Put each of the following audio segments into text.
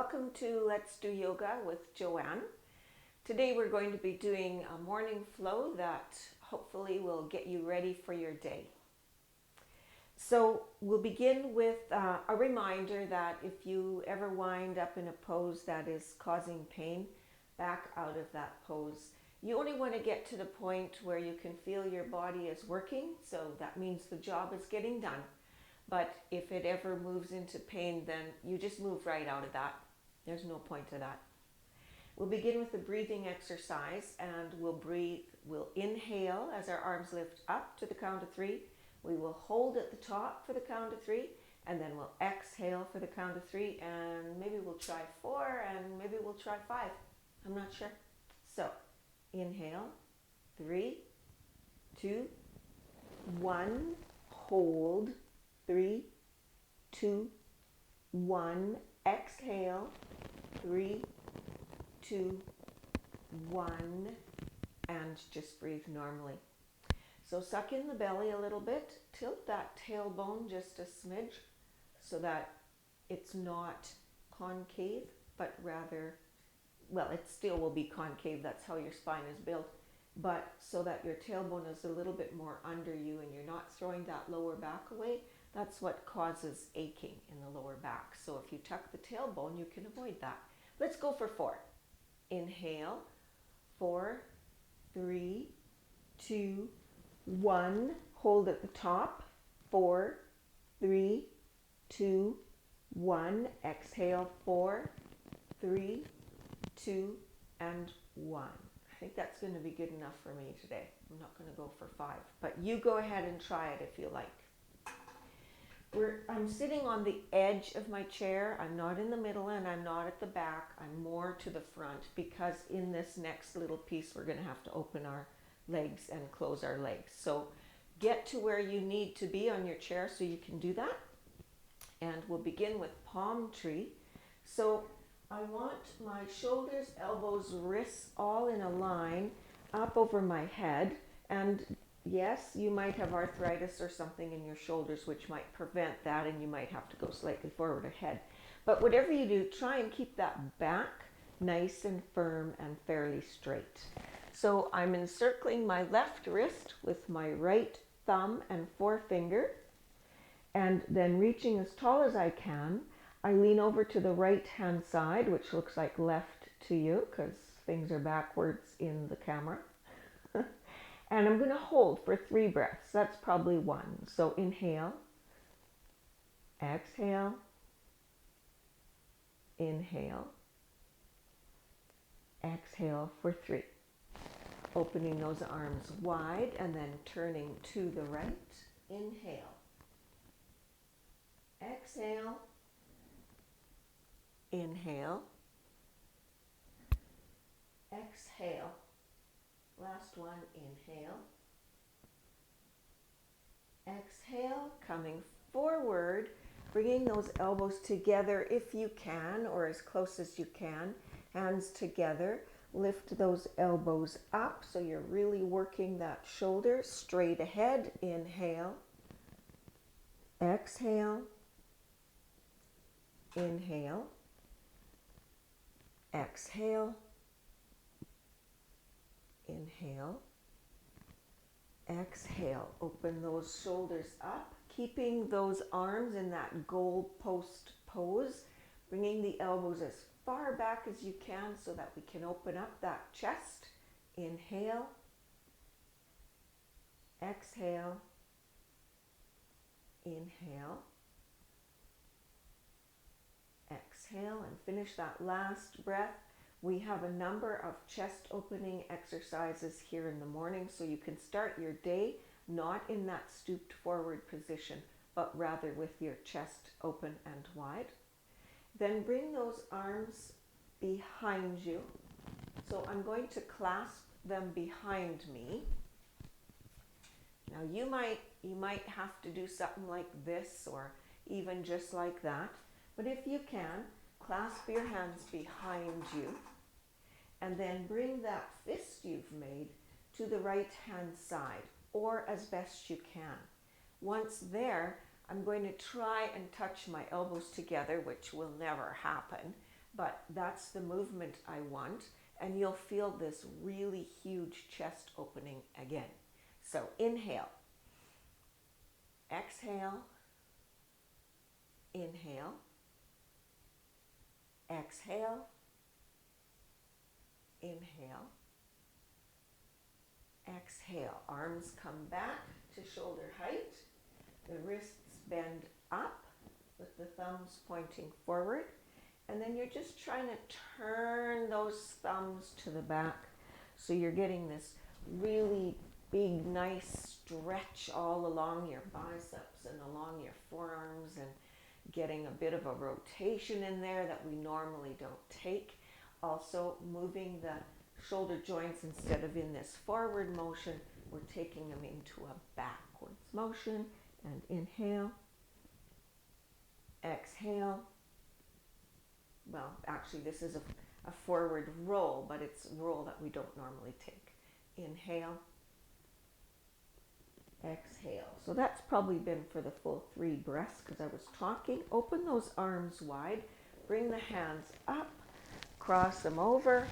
Welcome to Let's Do Yoga with Joanne. Today we're going to be doing a morning flow that hopefully will get you ready for your day. So we'll begin with a reminder that if you ever wind up in a pose that is causing pain, back out of that pose. You only want to get to the point where you can feel your body is working, so that means the job is getting done. But if it ever moves into pain, then you just move right out of that. There's no point to that. We'll begin with the breathing exercise, and we'll inhale as our arms lift up to the count of 3. We will hold at the top for the count of 3, and then we'll exhale for the count of 3, and maybe we'll try 4, and maybe we'll try 5. I'm not sure. So, inhale, 3, 2, 1, hold, 3, 2, 1, exhale, 3, 2, 1, and just breathe normally. So suck in the belly a little bit, tilt that tailbone just a smidge so that it's not concave, but rather, well, it still will be concave, that's how your spine is built, but so that your tailbone is a little bit more under you and you're not throwing that lower back away. That's what causes aching in the lower back. So if you tuck the tailbone, you can avoid that. Let's go for 4. Inhale, 4, 3, 2, 1. Hold at the top, 4, 3, 2, 1. Exhale, 4, 3, 2, and 1. I think that's going to be good enough for me today. I'm not going to go for 5, but you go ahead and try it if you like. I'm sitting on the edge of my chair. I'm not in the middle and I'm not at the back. I'm more to the front because in this next little piece we're going to have to open our legs and close our legs. So get to where you need to be on your chair so you can do that. And we'll begin with palm tree. So I want my shoulders, elbows, wrists all in a line up over my head. And yes, you might have arthritis or something in your shoulders which might prevent that, and you might have to go slightly forward ahead. But whatever you do, try and keep that back nice and firm and fairly straight. So I'm encircling my left wrist with my right thumb and forefinger, and then reaching as tall as I can, I lean over to the right hand side, which looks like left to you because things are backwards in the camera. And I'm going to hold for 3 breaths. That's probably 1. So inhale, exhale, inhale, exhale for 3. Opening those arms wide and then turning to the right. Inhale, exhale, inhale, exhale. Last one, inhale, exhale, coming forward, bringing those elbows together if you can, or as close as you can, hands together, lift those elbows up so you're really working that shoulder straight ahead. Inhale, exhale, inhale, exhale, inhale, exhale. Open those shoulders up, keeping those arms in that goal post pose, bringing the elbows as far back as you can so that we can open up that chest. Inhale, exhale, inhale, exhale, and finish that last breath. We have a number of chest opening exercises here in the morning, so you can start your day not in that stooped forward position, but rather with your chest open and wide. Then bring those arms behind you. So I'm going to clasp them behind me. Now you might have to do something like this or even just like that, but if you can, clasp your hands behind you and then bring that fist you've made to the right hand side, or as best you can. Once there, I'm going to try and touch my elbows together, which will never happen, but that's the movement I want. And you'll feel this really huge chest opening again. So inhale, exhale, inhale, exhale, inhale, exhale. Arms come back to shoulder height. The wrists bend up with the thumbs pointing forward. And then you're just trying to turn those thumbs to the back. So you're getting this really big, nice stretch all along your biceps and along your forearms, and getting a bit of a rotation in there that we normally don't take. Also moving the shoulder joints, instead of in this forward motion, we're taking them into a backwards motion. And inhale, exhale. Well, actually this is a forward roll, but it's a roll that we don't normally take. Inhale, exhale. So that's probably been for the full 3 breaths because I was talking. Open those arms wide, bring the hands up, cross them over,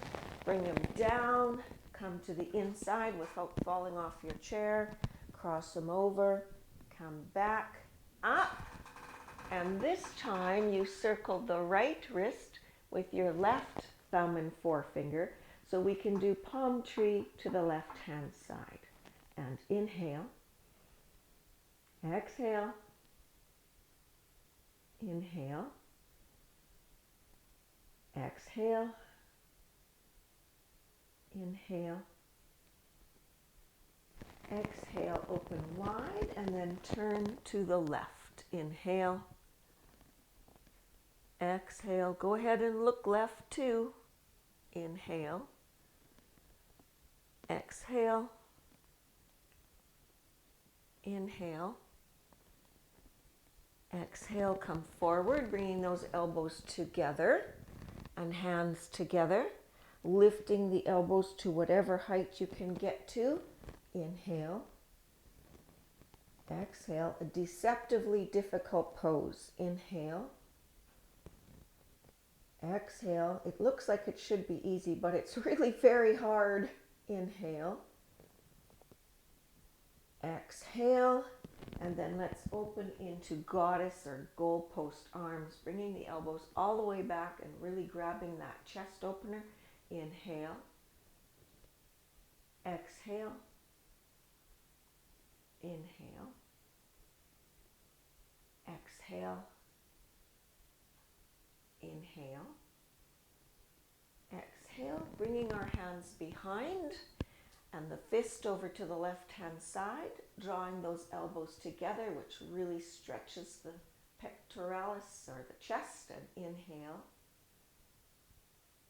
bring them down, come to the inside without falling off your chair, cross them over, come back, up, and this time you circle the right wrist with your left thumb and forefinger, so we can do palm tree to the left hand side. And inhale, exhale, inhale, exhale, inhale, exhale, open wide, and then turn to the left. Inhale, exhale, go ahead and look left too. Inhale, exhale, inhale, exhale, come forward, bringing those elbows together and hands together, lifting the elbows to whatever height you can get to. Inhale, exhale, a deceptively difficult pose. Inhale, exhale. It looks like it should be easy, but it's really very hard. Inhale, exhale, and then let's open into goddess or goalpost arms, bringing the elbows all the way back and really grabbing that chest opener. Inhale, exhale, inhale, exhale, inhale, exhale, bringing our hands behind and the fist over to the left hand side, drawing those elbows together, which really stretches the pectoralis or the chest. And inhale,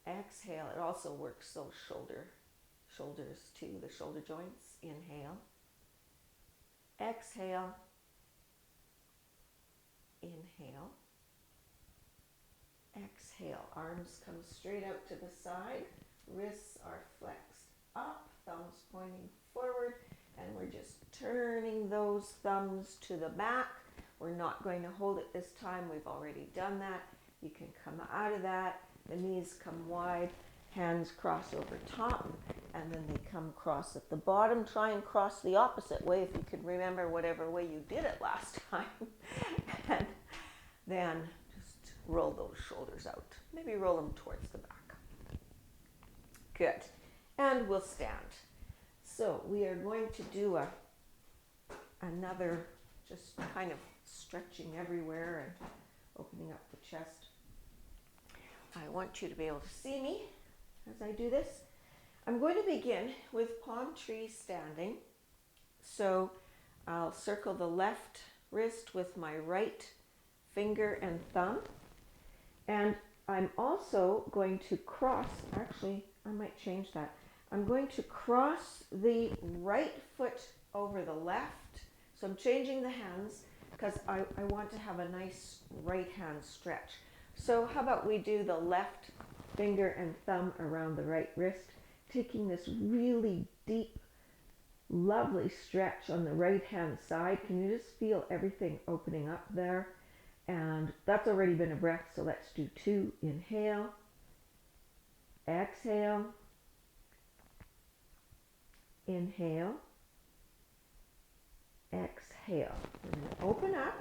exhale. It also works those shoulders too, the shoulder joints. Inhale, exhale, inhale, exhale. Arms come straight out to the side, wrists are flexed up, thumbs pointing forward, and we're just turning those thumbs to the back. We're not going to hold it this time, we've already done that. You can come out of that, the knees come wide, hands cross over top, and then they come cross at the bottom. Try and cross the opposite way if you can remember whatever way you did it last time. And then just roll those shoulders out. Maybe roll them towards the back. Good. And we'll stand. So we are going to do another just kind of stretching everywhere and opening up the chest. I want you to be able to see me as I do this. I'm going to begin with palm tree standing. So I'll circle the left wrist with my right finger and thumb. And I'm also going to cross, actually, I might change that. I'm going to cross the right foot over the left. So I'm changing the hands because I want to have a nice right hand stretch. So how about we do the left finger and thumb around the right wrist, taking this really deep, lovely stretch on the right hand side. Can you just feel everything opening up there? And that's already been a breath, so let's do 2. Inhale, Exhale. Inhale. Exhale. We're going to open up.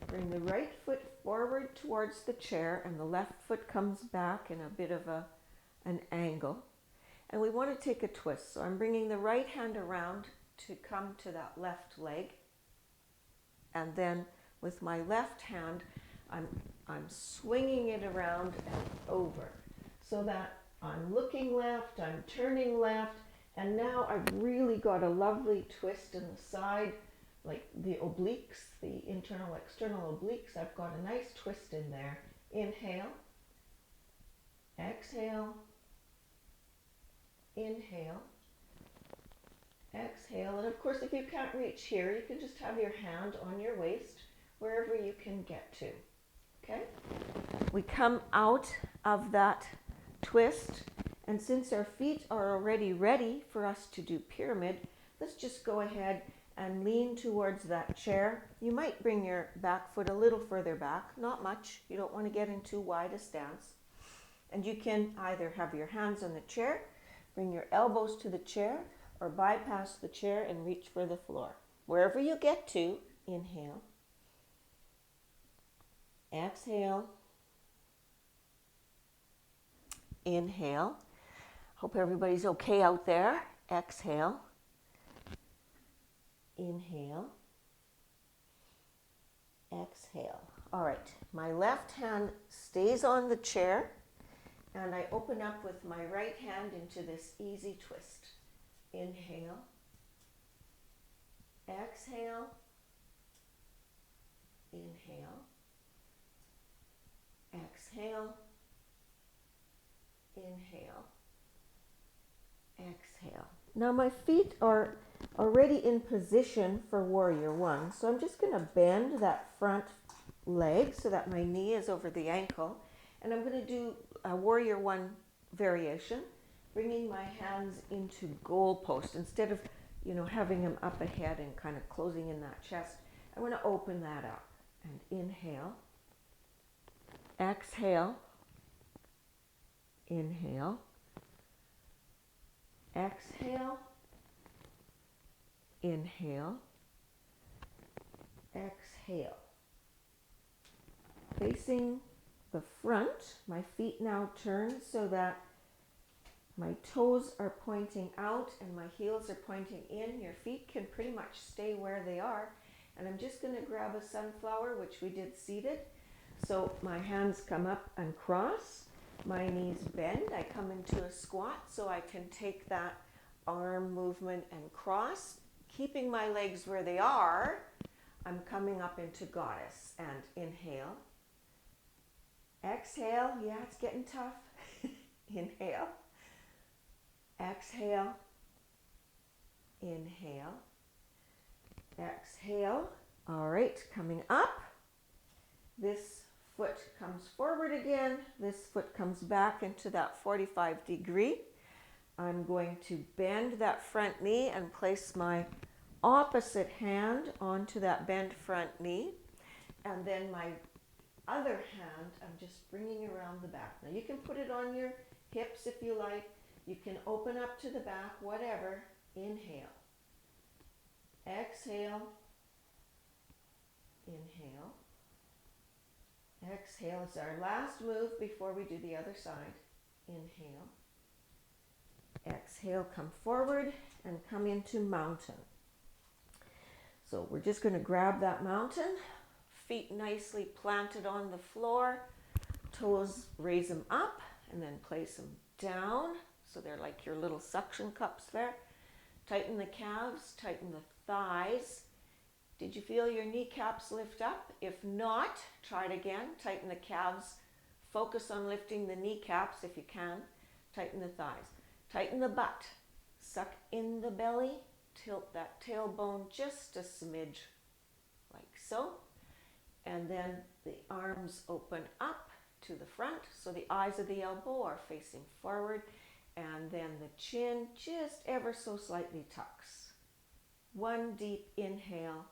Bring the right foot forward towards the chair and the left foot comes back in a bit of an angle. And we want to take a twist. So I'm bringing the right hand around to come to that left leg. And then with my left hand, I'm swinging it around and over. So that I'm looking left, I'm turning left, and now I've really got a lovely twist in the side, like the obliques, the internal external obliques. I've got a nice twist in there. Inhale. Exhale. Inhale. Exhale. And of course, if you can't reach here, you can just have your hand on your waist, wherever you can get to. Okay? We come out of that twist, and since our feet are already ready for us to do pyramid, let's just go ahead and lean towards that chair. You might bring your back foot a little further back, not much. You don't want to get in too wide a stance. And you can either have your hands on the chair, bring your elbows to the chair, or bypass the chair and reach for the floor. Wherever you get to, inhale. Exhale. Inhale. Hope everybody's okay out there. Exhale. Inhale. Exhale. All right, my left hand stays on the chair and I open up with my right hand into this easy twist. Inhale. Exhale. Inhale. Exhale. Inhale. Exhale. Now my feet are already in position for warrior one. So I'm just going to bend that front leg so that my knee is over the ankle. And I'm going to do a warrior one variation, bringing my hands into goal post. Instead of, having them up ahead and kind of closing in that chest, I want to open that up. And inhale. Exhale. Inhale. Exhale. Inhale. Exhale. Facing the front, my feet now turn so that my toes are pointing out and my heels are pointing in. Your feet can pretty much stay where they are. And I'm just going to grab a sunflower, which we did seated. So my hands come up and cross. My knees bend. I come into a squat so I can take that arm movement and cross. Keeping my legs where they are, I'm coming up into goddess. And inhale. Exhale. Yeah, it's getting tough. Inhale. Exhale. Inhale. Exhale. All right, coming up. This foot comes forward again. This foot comes back into that 45 degree. I'm going to bend that front knee and place my opposite hand onto that bent front knee. And then my other hand, I'm just bringing around the back. Now you can put it on your hips if you like. You can open up to the back, whatever. Inhale. Exhale. Inhale. Exhale. It's our last move before we do the other side. Inhale. Exhale, come forward and come into mountain. So we're just going to grab that mountain. Feet nicely planted on the floor. Toes, raise them up and then place them down. So they're like your little suction cups there. Tighten the calves, tighten the thighs. Did you feel your kneecaps lift up? If not, try it again. Tighten the calves. Focus on lifting the kneecaps if you can. Tighten the thighs. Tighten the butt. Suck in the belly. Tilt that tailbone just a smidge, like so. And then the arms open up to the front. So the eyes of the elbow are facing forward. And then the chin just ever so slightly tucks. One deep inhale.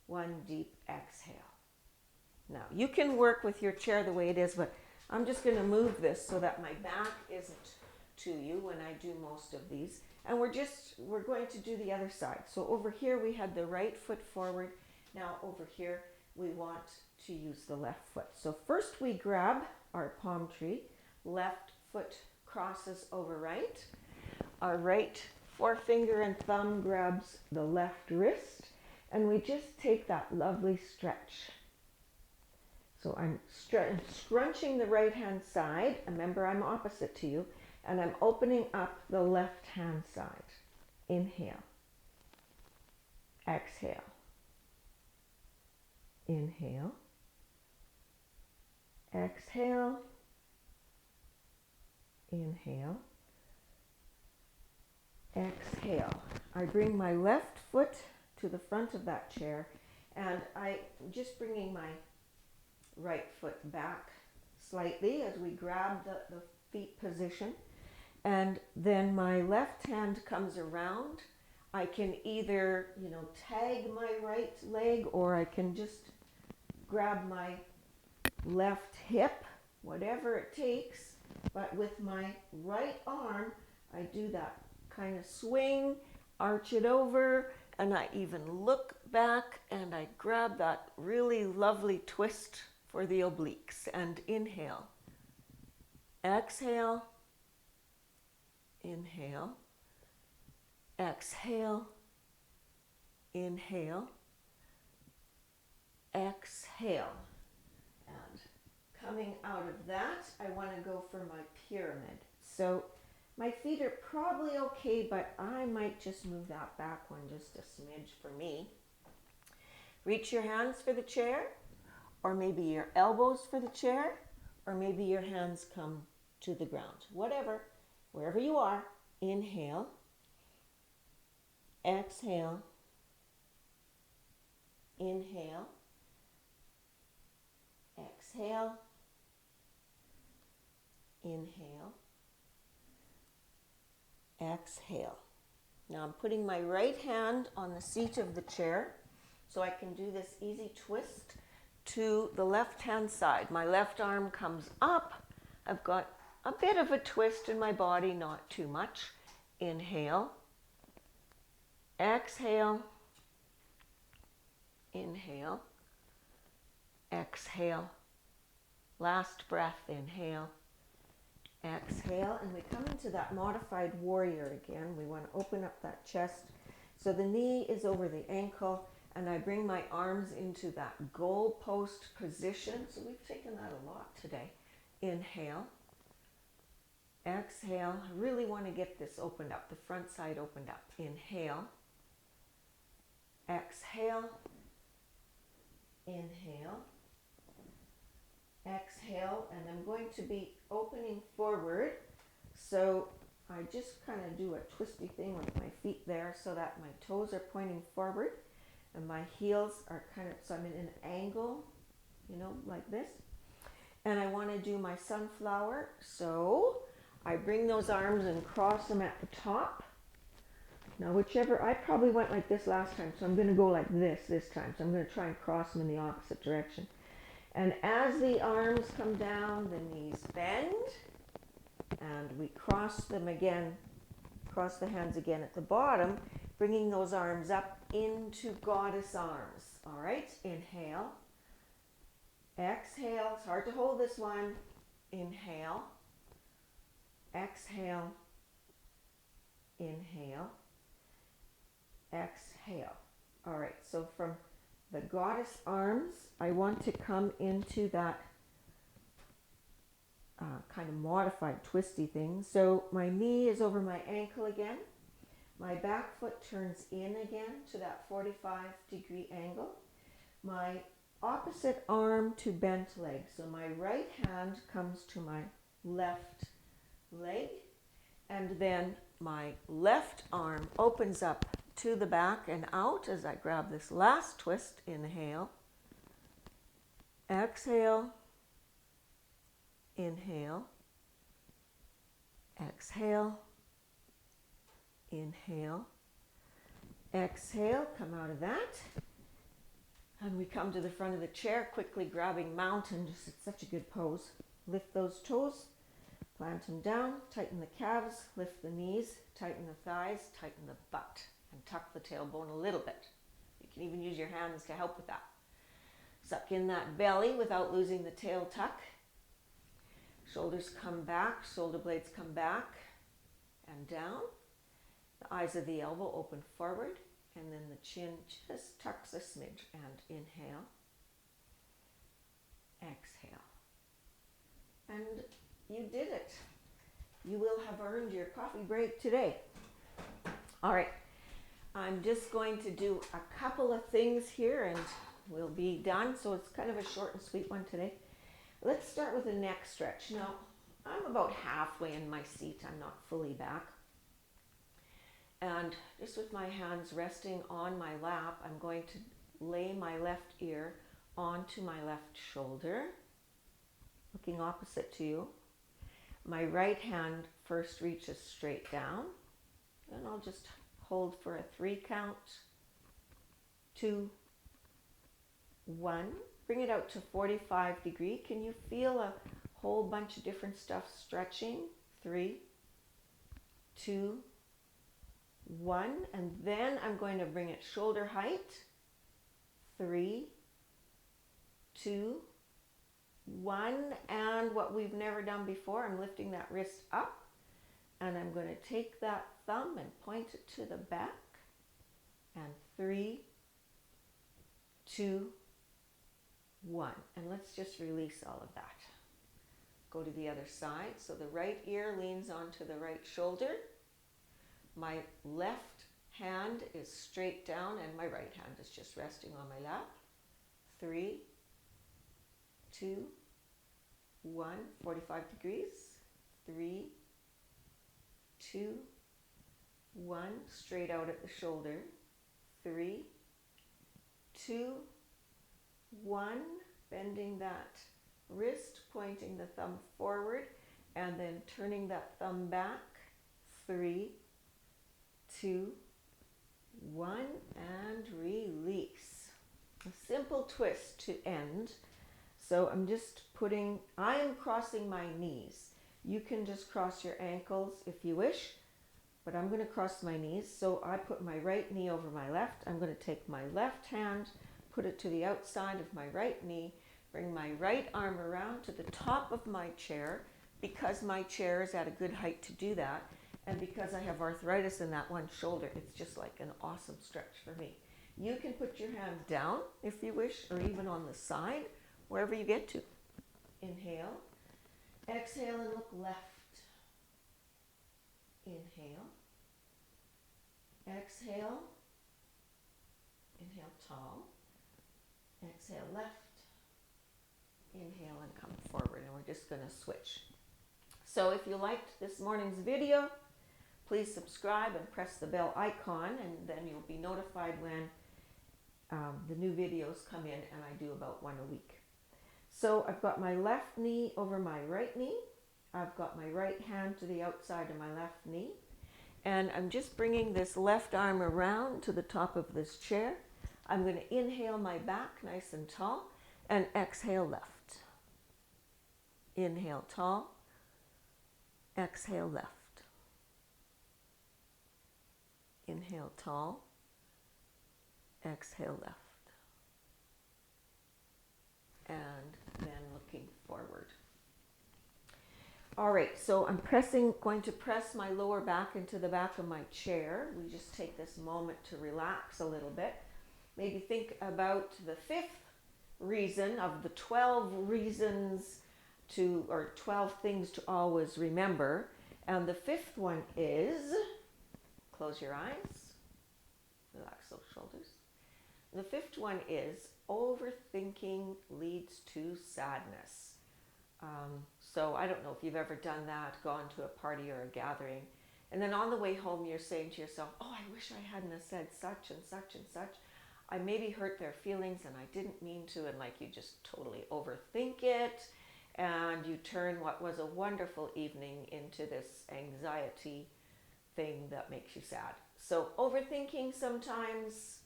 One deep exhale. Now, you can work with your chair the way it is, but I'm just going to move this so that my back isn't to you when I do most of these. And we're going to do the other side. So over here we had the right foot forward. Now over here we want to use the left foot. So first we grab our palm tree, left foot crosses over right. Our right forefinger and thumb grabs the left wrist, and we just take that lovely stretch. So I'm scrunching the right hand side. Remember, I'm opposite to you, and I'm opening up the left hand side. Inhale. Exhale. Inhale. Exhale. Inhale. Exhale. I bring my left foot to the front of that chair, and I'm just bringing my right foot back slightly as we grab the feet position. And then my left hand comes around. I can either, tag my right leg, or I can just grab my left hip, whatever it takes. But with my right arm, I do that kind of swing, arch it over, and I even look back and I grab that really lovely twist for the obliques. And inhale. Exhale. Inhale. Exhale. Inhale. Exhale. And coming out of that, I want to go for my pyramid. So my feet are probably okay, but I might just move that back one just a smidge for me. Reach your hands for the chair, or maybe your elbows for the chair, or maybe your hands come to the ground. Whatever, wherever you are. Inhale. Exhale. Inhale. Exhale. Inhale. Exhale. Now I'm putting my right hand on the seat of the chair so I can do this easy twist to the left hand side. My left arm comes up. I've got a bit of a twist in my body, not too much. Inhale. Exhale. Inhale. Exhale. Last breath, inhale. Exhale, and we come into that modified warrior again. We want to open up that chest. So the knee is over the ankle, and I bring my arms into that goal post position. So we've taken that a lot today. Inhale. Exhale. I really want to get this opened up, the front side opened up. Inhale. Exhale. Inhale. Exhale, and I'm going to be opening forward. So I just kind of do a twisty thing with my feet there so that my toes are pointing forward and my heels are kind of, so I'm in an angle, like this. And I want to do my sunflower. So I bring those arms and cross them at the top. Now whichever, I probably went like this last time, so I'm going to go like this time. So I'm going to try and cross them in the opposite direction. And as the arms come down, the knees bend, and we cross them again, cross the hands again at the bottom, bringing those arms up into goddess arms. All right, inhale. Exhale, it's hard to hold this one. Inhale. Exhale. Inhale. Exhale. All right, so from the goddess arms, I want to come into that kind of modified twisty thing. So my knee is over my ankle again. My back foot turns in again to that 45-degree angle. My opposite arm to bent leg. So my right hand comes to my left leg, and then my left arm opens up to the back and out as I grab this last twist. Inhale. Exhale. Inhale. Exhale. Inhale. Exhale. Come out of that. And we come to the front of the chair, quickly grabbing mountain. Just, it's such a good pose. Lift those toes, plant them down, tighten the calves, lift the knees, tighten the thighs, tighten the butt, and tuck the tailbone a little bit. You can even use your hands to help with that. Suck in that belly without losing the tail tuck. Shoulders come back, shoulder blades come back and down. The eyes of the elbow open forward, and then the chin just tucks a smidge. And inhale, exhale. And you did it. You will have earned your coffee break today. All right, I'm just going to do a couple of things here and we'll be done. So it's kind of a short and sweet one today. Let's start with a neck stretch. Now, I'm about halfway in my seat. I'm not fully back. And just with my hands resting on my lap, I'm going to lay my left ear onto my left shoulder, looking opposite to you. My right hand first reaches straight down, and I'll just hold for a 3 count. 2, 1. Bring it out to 45 degree. Can you feel a whole bunch of different stuff stretching? 3, 2, 1. And then I'm going to bring it shoulder height. 3, 2, 1. And what we've never done before, I'm lifting that wrist up. And I'm going to take that thumb and point it to the back. And 3, 2, 1. And let's just release all of that. Go to the other side. So the right ear leans onto the right shoulder. My left hand is straight down and my right hand is just resting on my lap. 3, 2, 1. 45 degrees. 3, 2, 1. Straight out at the shoulder. 3, 2, 1. Bending that wrist, pointing the thumb forward, and then turning that thumb back. 3, 2, 1, and release. A simple twist to end. So I am crossing my knees. You can just cross your ankles if you wish, but I'm going to cross my knees. So I put my right knee over my left. I'm going to take my left hand, put it to the outside of my right knee, bring my right arm around to the top of my chair because my chair is at a good height to do that. And because I have arthritis in that one shoulder, it's just like an awesome stretch for me. You can put your hand down if you wish, or even on the side, wherever you get to. Inhale. Exhale and look left. Inhale. Exhale. Inhale tall. Exhale left. Inhale and come forward. And we're just going to switch. So if you liked this morning's video, please subscribe and press the bell icon, and then you'll be notified when the new videos come in, and I do about 1 a week. So I've got my left knee over my right knee. I've got my right hand to the outside of my left knee. And I'm just bringing this left arm around to the top of this chair. I'm going to inhale my back nice and tall and exhale left. Inhale tall. Exhale left. Inhale tall. Exhale left. And then looking forward. All right, so I'm going to press my lower back into the back of my chair. We just take this moment to relax a little bit. Maybe think about the 5th reason of the 12 reasons or 12 things to always remember. And the 5th one is, close your eyes, relax those shoulders. The 5th one is, overthinking leads to sadness. So I don't know if you've ever done that, gone to a party or a gathering, and then on the way home you're saying to yourself, oh, I wish I hadn't have said such and such and such. I maybe hurt their feelings and I didn't mean to, and like you just totally overthink it, and you turn what was a wonderful evening into this anxiety thing that makes you sad. So overthinking sometimes,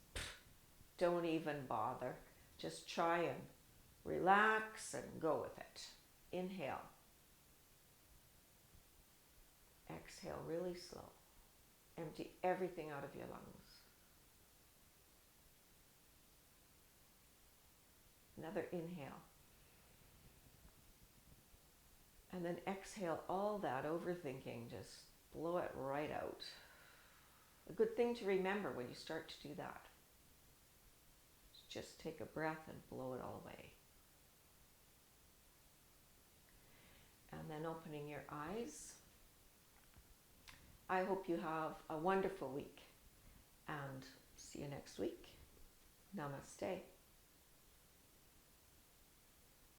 don't even bother. Just try and relax and go with it. Inhale. Exhale really slow. Empty everything out of your lungs. Another inhale. And then exhale all that overthinking, just blow it right out. A good thing to remember when you start to do that is just take a breath and blow it all away. And then opening your eyes. I hope you have a wonderful week and see you next week. Namaste.